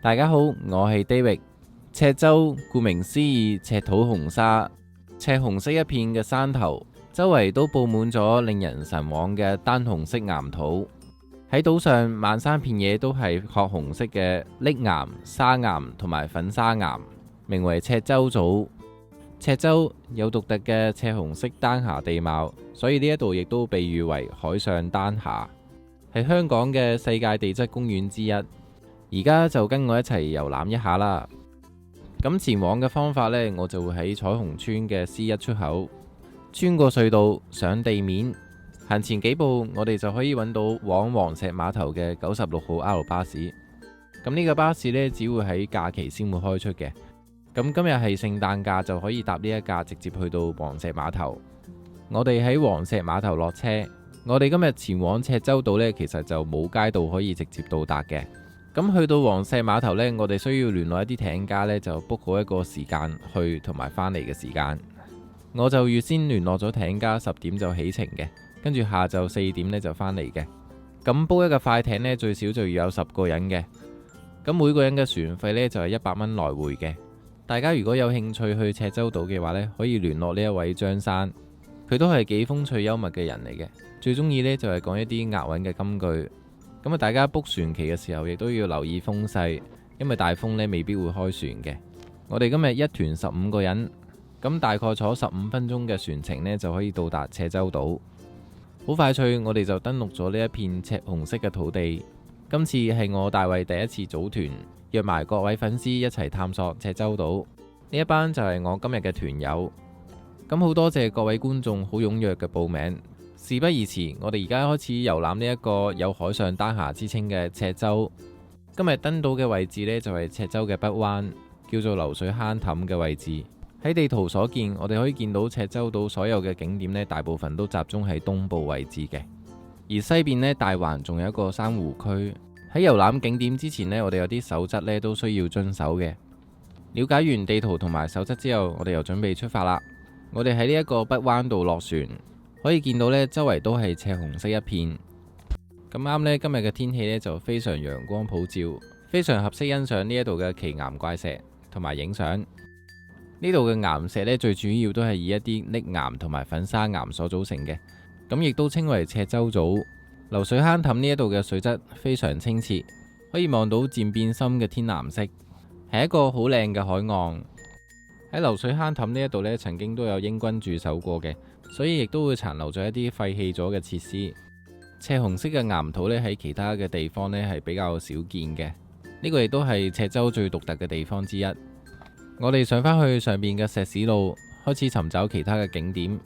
大家好，我係 David。赤洲顧名思義，赤土紅沙，赤紅色一片嘅山頭，周圍都佈滿咗令人神往嘅丹紅色岩土。喺島上漫山遍野都係褐紅色嘅礫岩、沙岩同埋粉砂岩，名為赤洲島。赤洲有獨特嘅赤紅色丹霞地貌，所以呢一度亦都被譽為海上丹霞，係香港嘅世界地質公園之一。而家就跟我一齊遊覽一下啦。咁前往嘅方法呢，我就會喺彩虹村嘅 C1 出口穿過隧道上地面，行前幾步，我哋就可以揾到往黃石碼頭嘅96號 R 巴士。咁呢個巴士呢，只會喺假期先會開出嘅。咁今日係聖誕假，就可以搭呢一架直接去到黃石碼頭。我哋喺黃石碼頭落車。我哋今日前往赤洲島呢，其實就冇街道可以直接到達嘅。咁去到黃石碼頭呢，我哋需要聯絡一啲艇家呢，就 book 好一個時間去同埋返嚟嘅時間。我就預先聯絡咗艇家，10點就起程嘅，跟住下晝4點呢就返嚟嘅。咁 book 一個快艇呢，最少就要有10個人嘅。咁每個人嘅船費呢，就係100蚊來回嘅。大家如果有興趣去赤洲島嘅話呢，可以聯絡呢一位張生，佢都係幾風趣幽默嘅人嚟嘅，最中意呢，就係講一啲押韻嘅金句。咁啊，大家 book 船期嘅時候，亦都要留意風勢，因為大風呢未必會開船嘅。我哋今日一團15個人，咁大概坐15分鐘嘅船程呢，就可以到達赤洲島。好快脆，我哋就登陸咗呢一片赤紅色嘅土地。今次係我大衛第一次組團，約埋各位粉絲一齊探索赤洲島。呢一班就係我今日嘅團友。咁好多謝各位觀眾好踴躍嘅報名。事不宜遲，我哋而家開始遊覽呢一個有海上丹霞之稱嘅赤洲。今日登島嘅位置呢，就係赤洲嘅北灣，叫做流水坑氹嘅位置。喺地圖所見，我哋可以見到赤洲島所有嘅景點呢，大部分都集中喺東部位置嘅。而西邊呢，大環仲有一個珊瑚區。喺遊覽景點之前呢，我哋有啲守則呢都需要遵守嘅。了解完地圖同埋守則之後，我哋又準備出發啦。我哋喺呢一個北灣度落船。可以見到呢，周圍都係赤紅色一片。咁啱呢，今日嘅天氣呢就非常陽光普照，非常合適欣賞呢一度嘅奇岩怪石同埋影相。呢度嘅岩石呢，最主要都係以一啲礫岩同埋粉砂岩所組成嘅，咁亦都稱為赤洲島。流水坑氹呢一度嘅水質非常清澈，可以望到漸變深嘅天藍色，係一個好靚嘅海岸。喺流水坑氹呢一度呢，曾經都有英軍駐守過嘅。所以亦都會殘留咗一啲廢棄咗嘅設施。赤紅色嘅岩土呢，喺其他嘅地方呢係比較少見嘅。呢個亦都係赤洲最獨特嘅地方之一。我哋上返去上邊嘅石屎路，開始尋找其他嘅景點。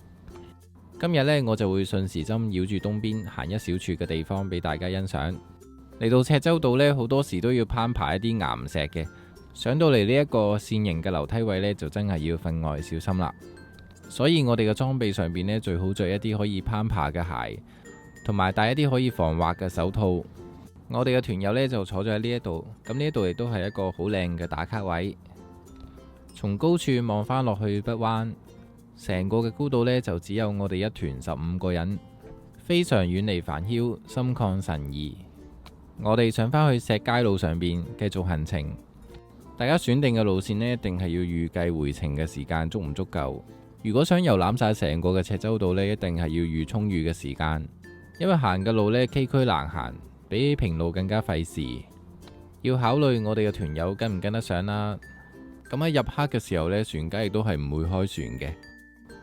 今日呢，我就會順時針繞住東邊行一小處嘅地方俾大家欣賞。嚟到赤洲島呢，好多時都要攀爬一啲岩石嘅。上到嚟呢一個線形嘅樓梯位呢，就真係要分外小心啦。所以我哋嘅裝備上邊呢，最好着一啲可以攀爬嘅鞋，同埋戴一啲可以防滑嘅手套。我哋嘅團友呢，就坐咗喺呢一度，咁呢一度亦都係一個好靚嘅打卡位。從高處望返落去北灣，成個嘅高度呢，就只有我哋一團15個人，非常遠離煩囂，心曠神怡。我哋上返去石階路上邊繼續行程。大家選定嘅路線呢，一定係要預計回程嘅時間足唔足夠。如果想遊覽晒成個嘅赤洲島呢，一定係要預充裕嘅時間，因為行嘅路呢，崎嶇難行，比平路更加費時。要考慮我哋嘅團友跟唔跟得上啦。咁喺入黑嘅時候呢，船家亦都係唔會開船嘅。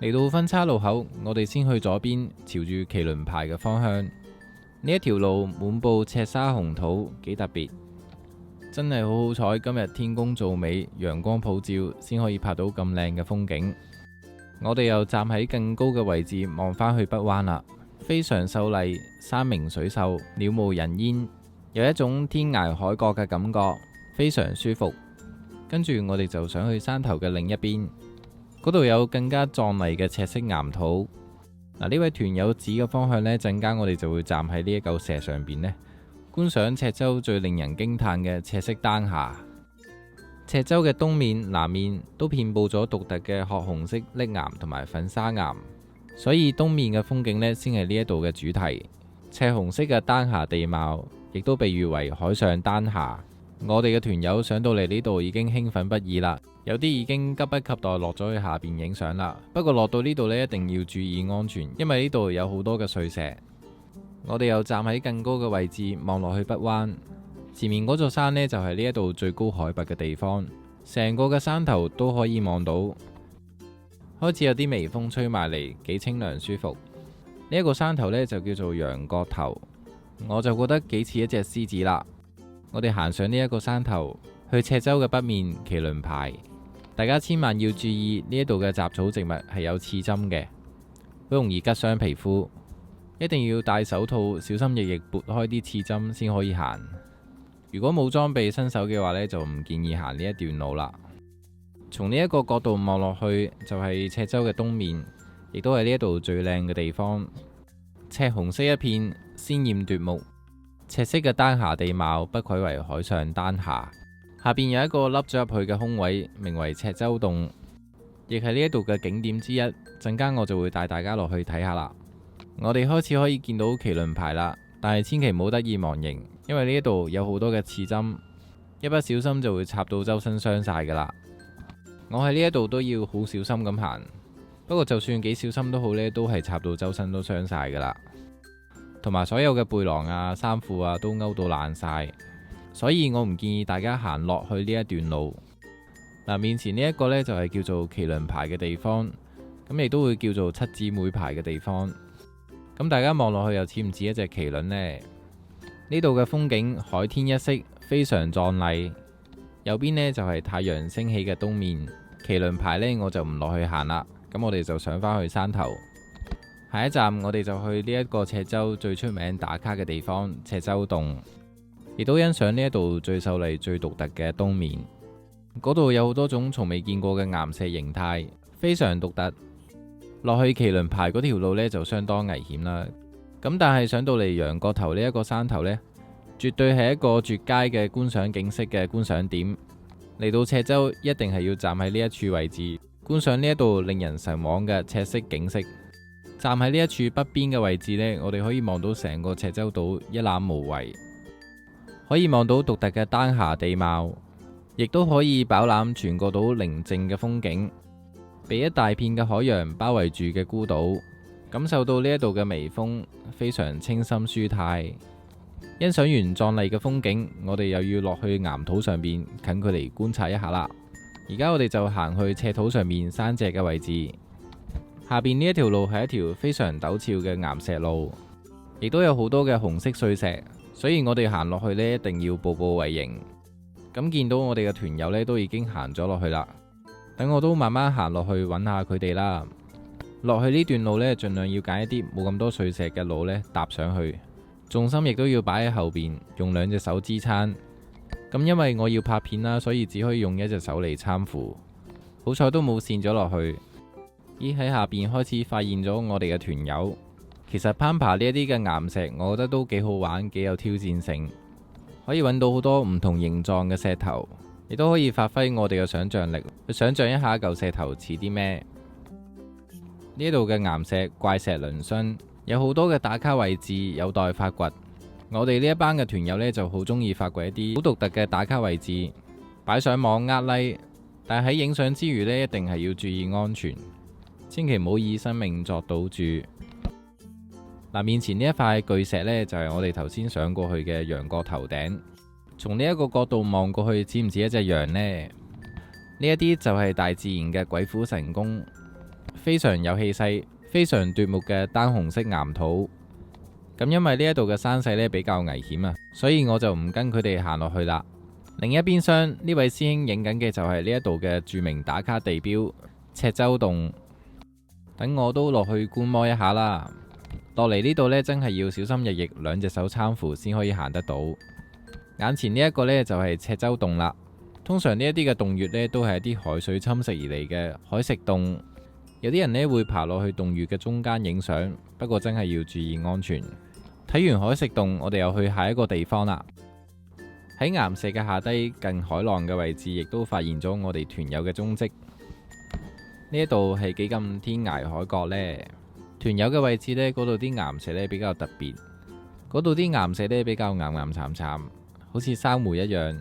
嚟到分叉路口，我哋先去左邊，朝住麒麟牌嘅方向。呢一條路滿布赤沙紅土，幾特別，真係好好彩。今日天公造美，陽光普照，先可以拍到咁靚嘅風景。我哋又站喺更高嘅位置望返去北灣啦，非常秀麗，山明水秀，鳥無人煙，有一種天涯海角嘅感覺，非常舒服。跟住我哋就想去山頭嘅另一邊，嗰度有更加壯麗嘅赤色岩土。嗱，呢位團友指嘅方向呢，陣間我哋就會站喺呢一嚿石上邊呢，觀賞赤洲最令人驚嘆嘅赤色丹霞。赤洲嘅東面、南面都遍佈咗獨特嘅褐紅色礫岩同埋粉砂岩，所以東面嘅風景呢，先係呢一度嘅主題。赤紅色嘅丹霞地貌，亦都被譽為海上丹霞。我哋嘅團友上到嚟呢度已經興奮不已啦，有啲已經急不及待落咗去下邊影相啦。不過落到呢度呢，一定要注意安全，因為呢度有好多嘅碎石。我哋又站喺更高嘅位置望落去北灣，前面嗰座山呢，就係呢一度最高海拔嘅地方，成個嘅山頭都可以望到。開始有啲微風吹埋嚟，幾清涼舒服。呢一個山頭呢，就叫做羊角頭，我就覺得幾似一隻獅子啦。我哋行上呢一個山頭，去赤洲嘅北面麒麟牌。大家千萬要注意，呢一度嘅雜草植物係有刺針嘅，好容易拮傷皮膚，一定要戴手套，小心翼翼撥開啲刺針先可以行。如果冇裝備新手嘅話呢，就唔建議行呢一段路啦。從呢一個角度望落去，就係赤洲嘅東面，亦都係呢一度最靚嘅地方。赤紅色一片，鮮豔奪目。赤色嘅丹霞地貌不愧為海上丹霞。下邊有一個凹咗入去嘅空位，名為赤洲洞，亦係呢一度嘅景點之一。陣間我就會帶大家落去睇下啦。我哋開始可以見到麒麟牌啦，但係千祈唔好得意忘形，因為呢一度有好多嘅刺針，一不小心就會插到周身傷晒噶啦。我喺呢一度都要好小心咁行，不過就算幾小心都好呢，都係插到周身都傷晒噶啦。同埋所有嘅背囊啊、衫褲啊都勾到爛晒，所以我唔建議大家行落去呢一段路。面前呢一個呢，就係叫做麒麟牌嘅地方，咁亦都會叫做七姊妹牌嘅地方。咁大家望落去又似唔似一隻麒麟呢？呢度嘅風景海天一色，非常壯麗。右邊呢，就係太陽升起嘅東面，麒麟牌呢，我就唔落去行啦。咁我哋就上返去山頭。下一站我哋就去呢一個赤洲最出名打卡嘅地方赤洲洞，亦都欣賞呢一度最秀麗最獨特嘅東面。嗰度有好多種從未見過嘅岩石形態，非常獨特。落去麒麟牌嗰條路呢，就相當危險啦。咁但係上到嚟羊角頭呢一個山頭呢，絕對係一個絕佳嘅觀賞景色嘅觀賞點。嚟到赤洲一定係要站喺呢一處位置觀賞呢一度令人神往嘅赤色景色。站喺呢一處北邊嘅位置呢，我哋可以望到成個赤洲島一覽無遺，可以望到獨特嘅丹霞地貌，亦都可以飽覽全個島寧靜嘅風景，被一大片嘅海洋包圍住嘅孤島，感受到呢一度嘅微風，非常清新舒泰。欣賞完壯麗嘅風景，我哋又要落去岩土上邊近距離觀察一下啦。而家我哋就行去赤土上面山脊嘅位置。下邊呢一條路係一條非常陡峭嘅岩石路，亦都有好多嘅紅色碎石，所以我哋行落去呢，一定要步步為營。咁見到我哋嘅團友呢，都已經行咗落去啦，等我都慢慢行落去揾下佢哋啦。落去呢段路呢，盡量要揀一啲冇咁多碎石嘅路呢，搭上去，重心亦都要擺喺後邊，用兩隻手支撐。咁因為我要拍片啦，所以只可以用一隻手嚟攙扶，好彩都冇跣咗落去。咦，喺下邊開始發現咗我哋嘅團友。其實攀爬呢一啲嘅岩石，我覺得都幾好玩，幾有挑戰性，可以揾到好多唔同形狀嘅石頭，亦都可以發揮我哋嘅想像力，去想像一下一嚿石頭似啲咩。呢度嘅岩石怪石嶙峋，有好多嘅打卡位置有待發掘。我哋呢一班嘅團友呢，就好中意發掘一啲好獨特嘅打卡位置，擺上網呃 like。但係喺影相之餘呢，一定係要注意安全。千祈唔好以生命作賭注。面前呢一塊巨石呢，就係我哋頭先上過去嘅羊角頭頂。從呢一個角度望過去，似唔似一隻羊呢？呢一啲就係大自然嘅鬼斧神工，非常有氣勢、非常奪目嘅丹紅色岩土。咁因為呢一度嘅山勢呢比較危險啊，所以我就唔跟佢哋行落去啦。另一邊廂呢位師兄影緊嘅就係呢一度嘅著名打卡地標赤洲洞。等我都落去觀摩一下啦。落嚟呢度呢，真係要小心翼翼，兩隻手攙扶先可以行得到。眼前呢一個呢，就係赤洲洞啦。通常呢一啲嘅洞穴呢，都係一啲海水侵蝕而嚟嘅海蝕洞。有啲人呢會爬落去洞穴嘅中間影相，不過真係要注意安全。睇完海蝕洞，我哋又去下一個地方啦。喺岩石嘅下低近海浪嘅位置，亦都發現咗我哋團友嘅蹤跡。呢一度係幾咁天涯海角呢？團友嘅位置呢，嗰度啲岩石呢比較特別，嗰度啲岩石呢比較岩岩巉巉，好似珊瑚一樣，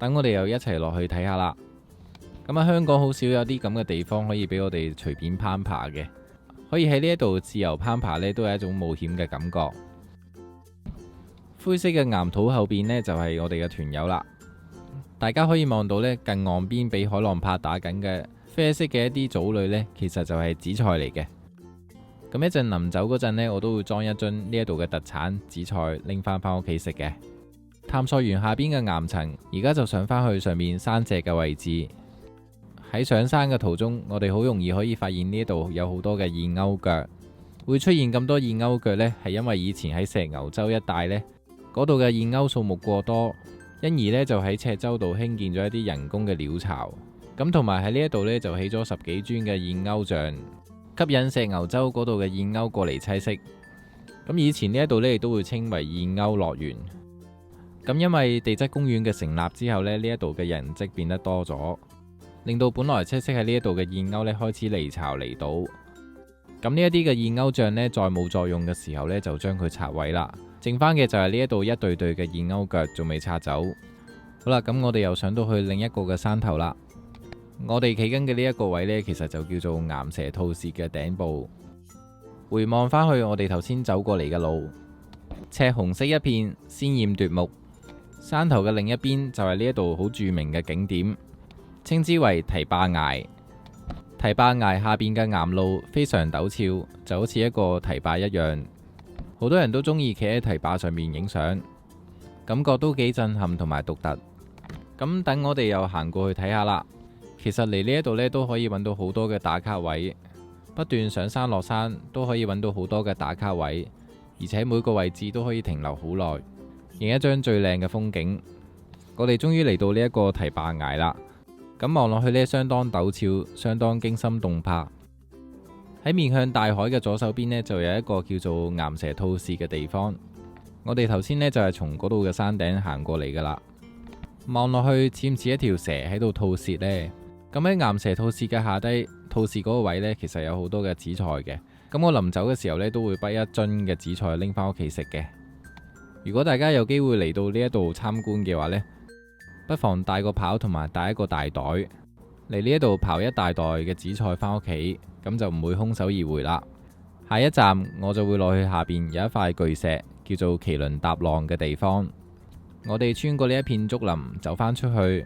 等我哋又一齊落去睇下啦。咁喺香港好少有啲咁嘅地方可以俾我哋隨便攀爬嘅，可以喺呢一度自由攀爬呢，都係一種冒險嘅感覺。灰色嘅岩土後邊呢，就係我哋嘅團友啦。大家可以望到呢，近岸邊俾海浪拍打緊嘅啡色嘅一啲藻類呢，其實就係紫菜嚟嘅。咁一陣臨走嗰陣呢，我都會裝一樽呢一度嘅特產紫菜拎翻屋企食嘅。探索完下邊嘅岩層，而家就上返去上面山脊嘅位置。喺上山嘅途中，我哋好容易可以發現呢度有好多嘅燕鷗腳。會出現咁多燕鷗腳呢，係因為以前喺石牛洲一帶呢，嗰度嘅燕鷗數目過多，因而呢就喺赤洲度興建咗一啲人工嘅鳥巢。咁同埋喺呢一度呢，就起咗10幾尊嘅燕鷗像，吸引石牛洲嗰度嘅燕鷗過嚟棲息。咁以前呢一度呢，亦都會稱為燕鷗樂園。咁因為地質公園嘅成立之後呢，呢一度嘅人跡變得多咗，令到本來棲息喺呢一度嘅燕鷗呢開始離巢離島。咁呢一啲嘅燕鷗像呢，再冇作用嘅時候呢，就將佢拆毀啦，剩翻嘅就係呢一度一對對嘅燕鷗腳仲未拆走。好啦，咁我哋又上到去另一個嘅山頭啦。我哋企緊嘅呢一個位呢，其實就叫做岩蛇吐舌嘅頂部。回望翻去我哋頭先走過嚟嘅路，赤紅色一片，鮮豔奪目。山頭嘅另一邊就係呢一度好著名嘅景點，稱之為堤壩崖。堤壩崖下邊嘅岩路非常陡峭，就好似一個堤壩一樣。好多人都中意企喺堤壩上面影相，感覺都幾震撼同埋獨特。咁等我哋又行過去睇下啦。其實嚟呢一度呢，都可以揾到好多嘅打卡位，不斷上山落山都可以揾到好多嘅打卡位，而且每個位置都可以停留好耐，影一張最靚嘅風景。我哋終於嚟到呢一個堤壩崖啦。咁望落去呢，相當陡峭，相當驚心動魄。喺面向大海嘅左手邊呢，就有一個叫做岩蛇吐舌嘅地方。我哋頭先呢，就係從嗰度嘅山頂行過嚟噶啦。望落去似唔似一條蛇喺度吐舌呢？咁喺岩蛇吐舌嘅下低，吐舌嗰個位呢，其實有好多嘅紫菜嘅。咁我臨走嘅時候呢，都會俾一樽嘅紫菜拎翻屋企食嘅。如果大家有機會嚟到呢一度參觀嘅話呢，不妨帶個刨同埋帶一個大袋嚟呢一度刨一大袋嘅紫菜翻屋企，咁就唔會空手而回啦。下一站我就會落去下邊有一塊巨石叫做麒麟踏浪嘅地方。我哋穿過呢一片竹林走返出去，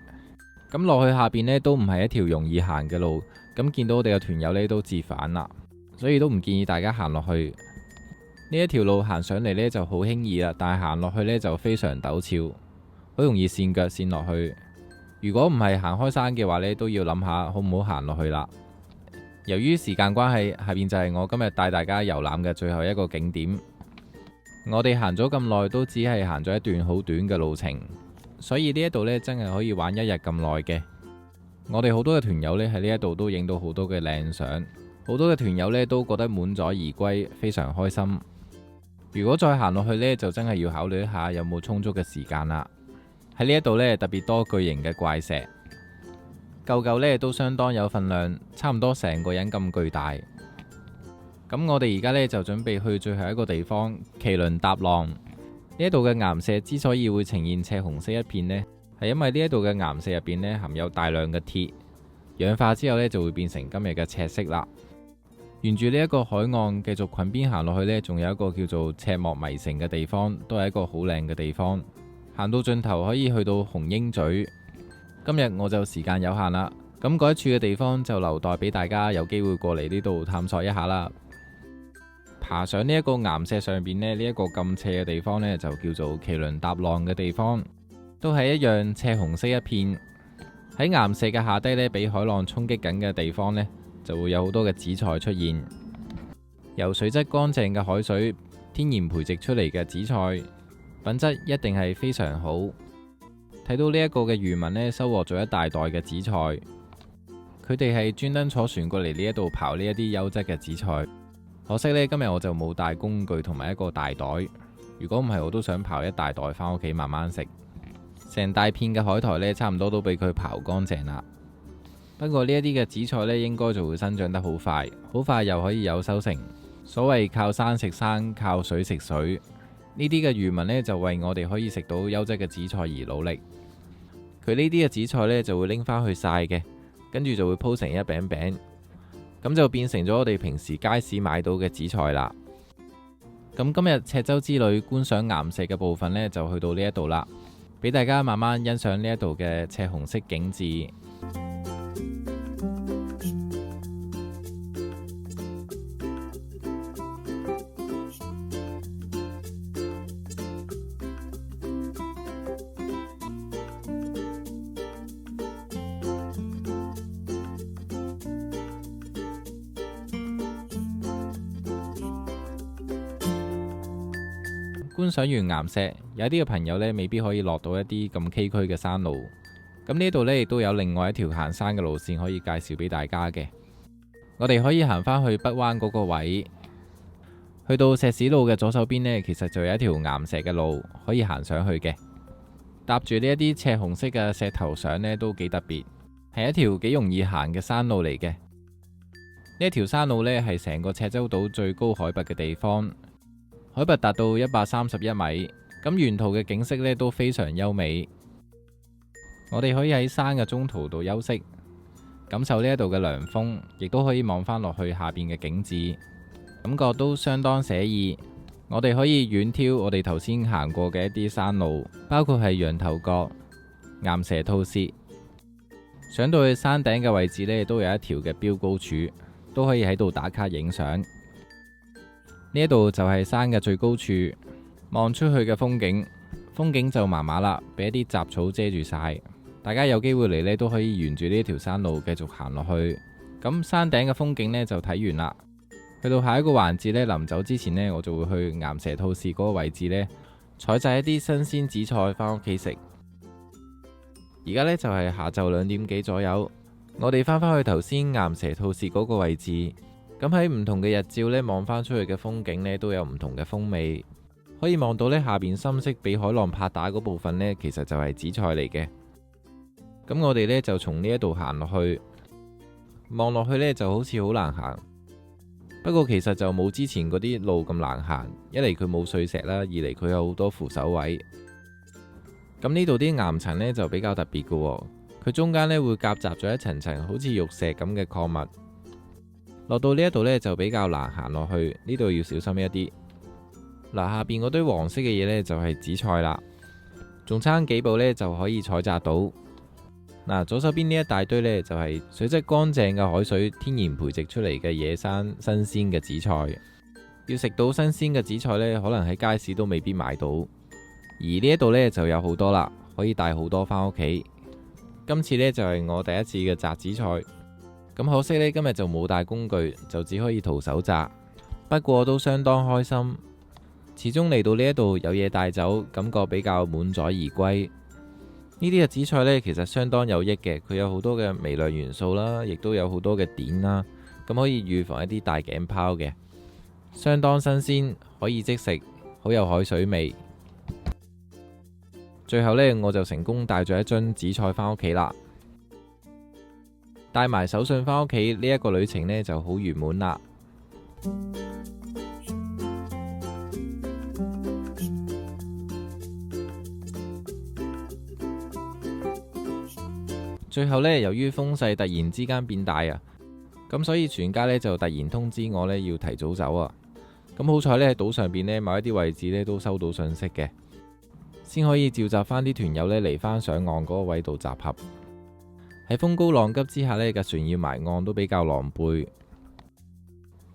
咁落去下邊呢都唔係一條容易行嘅路。咁見到我哋嘅團友呢都折返啦，所以都唔建議大家行落去。呢一條路行上嚟呢就好輕易啦，但係行落去呢就非常陡峭，好容易跣腳跣落去。如果唔係行開山嘅話呢，都要諗下好唔好行落去啦。由於時間關係，下邊就係我今日帶大家遊覽嘅最後一個景點。我哋行咗咁耐，都只係行咗一段好短嘅路程，所以呢一度呢真係可以玩一日咁耐嘅。我哋好多嘅團友呢喺呢一度都影到好多嘅靚相，好多嘅團友呢都覺得滿載而歸，非常開心。如果再行落去呢，就真係要考慮一下有冇充足嘅時間啦。喺呢一度呢，特別多巨型嘅怪石，嚿嚿呢都相當有份量，差唔多成個人咁巨大。咁我哋而家呢，就準備去最後一個地方麒麟踏浪。呢一度嘅岩石之所以會呈現赤紅色一片呢，係因為呢一度嘅岩石入邊呢含有大量嘅鐵，氧化之後呢就會變成今日嘅赤色啦。沿住呢一個海岸繼續裙邊行落去呢，仲有一個叫做赤幕迷城嘅地方，都係一個好靚嘅地方。行到盡頭可以去到紅鷹咀。今日我就時間有限啦，咁嗰一處嘅地方就留待俾大家有機會過嚟呢度探索一下啦。爬上呢一個岩石上邊呢，呢一個咁斜嘅地方呢，就叫做麒麟踏浪嘅地方，都係一樣赤紅色一片。喺岩石嘅下低呢，俾海浪衝擊緊嘅地方呢，就會有好多嘅紫菜出現。由水質乾淨嘅海水天然培植出嚟嘅紫菜，品質一定係非常好。睇到呢一個嘅漁民呢，收穫咗一大袋嘅紫菜，佢哋係專登坐船過嚟呢一度刨呢一啲優質嘅紫菜。可惜呢，今日我就冇帶工具同埋一個大袋。如果唔係，我都想刨一大袋返屋企慢慢食。成大片嘅海苔呢，差唔多都俾佢刨乾淨啦。不過呢一啲嘅紫菜呢，應該就會生長得好快，好快又可以有收成。所謂靠山食山，靠水食水，呢啲嘅漁民呢，就為我哋可以食到優質嘅紫菜而努力。佢呢啲嘅紫菜呢，就會拎返去曬嘅，跟住就會鋪成一餅餅，咁就變成咗我哋平時街市買到嘅紫菜啦。咁今日赤洲之旅觀賞岩石嘅部分呢，就去到呢一度啦，俾大家慢慢欣賞呢一度嘅赤紅色景緻。觀賞完岩石，有啲嘅朋友呢未必可以落到一啲咁崎嶇嘅山路。咁呢度呢亦都有另外一條行山嘅路線可以介紹俾大家嘅。我哋可以行返去北灣嗰個位，去到石屎路嘅左手邊呢，其實就有一條岩石嘅路可以行上去嘅。搭住呢一啲赤紅色嘅石頭上呢，都幾特別，係一條幾容易行嘅山路嚟嘅。呢一條山路呢，係成個赤洲島最高海拔嘅地方。海拔達到131米，咁沿途嘅景色呢都非常優美。我哋可以喺山嘅中途度休息，感受呢一度嘅涼風，亦都可以望返落去下邊嘅景緻，感覺都相當寫意。我哋可以遠眺我哋頭先行過嘅一啲山路，包括係羊頭角、岩蛇吐舌。上到去山頂嘅位置呢，都有一條嘅標高柱，都可以喺度打卡影相。呢一度就係山嘅最高處，望出去嘅風景就麻麻啦，俾一啲雜草遮住晒。大家有機會嚟呢，都可以沿住呢條山路繼續行落去。咁山頂嘅風景呢，就睇完啦。去到下一個環節呢，臨走之前呢，我就會去岩蛇吐舌嗰個位置呢，採摘一啲新鮮紫菜返屋企食。而家呢，就係下晝2點幾左右，我哋翻返去頭先岩蛇吐舌嗰個位置。咁喺唔同嘅日照呢，望返出去嘅風景呢，都有唔同嘅風味。可以望到呢下邊深色俾海浪拍打嗰部分呢，其實就係紫菜嚟嘅。咁我哋呢，就從呢一度行落去，望落去呢就好似好難行。不過其實就冇之前嗰啲路咁難行，一嚟佢冇碎石啦，二嚟佢有好多扶手位。咁呢度啲岩層呢，就比較特別嘅，佢中間呢會夾雜咗一層層好似玉石咁嘅礦物。落到呢一度呢，就比較難行落去，呢度要小心一啲。嗱，下邊嗰堆黃色嘅嘢呢，就係紫菜啦，仲差幾步呢，就可以採摘到。嗱，左手邊呢一大堆呢，就係水質乾淨嘅海水天然培植出嚟嘅野生新鮮嘅紫菜。要食到新鮮嘅紫菜呢，可能喺街市都未必買到，而呢一度呢，就有好多啦，可以帶好多返屋企。今次呢，就係我第一次嘅摘紫菜。咁可惜呢，今日就冇帶工具，就只可以徒手摘。不過都相當開心，始終嚟到呢一度有嘢帶走，感覺比較滿載而歸。呢啲嘅紫菜呢，其實相當有益嘅，佢有好多嘅微量元素啦，亦都有好多嘅碘啦，咁可以預防一啲大頸泡嘅。相當新鮮，可以即食，好有海水味。最後呢，我就成功帶咗一樽紫菜返屋企啦。帶埋手信返屋企，呢一個旅程呢就好圓滿啦。最後呢，由於風勢突然之間變大啊，咁所以全家呢就突然通知我呢要提早走啊。咁好彩呢，喺島上邊呢某一啲位置呢都收到信息嘅，先可以召集翻啲團友呢嚟翻上岸嗰個位度集合。喺風高浪急之下呢，架船要埋岸都比較狼狽。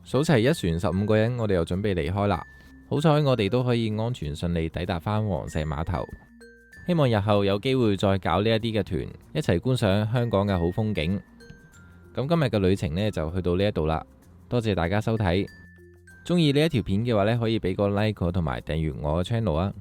數齊一船15個人，我哋又準備離開啦。好彩我哋都可以安全順利抵達返黃石碼頭。希望日後有機會再搞呢一啲嘅團，一齊觀賞香港嘅好風景。咁今日嘅旅程呢，就去到呢一度啦。多謝大家收睇，中意呢一條片嘅話呢，可以俾個 like 同埋訂閱我嘅 channel 啊。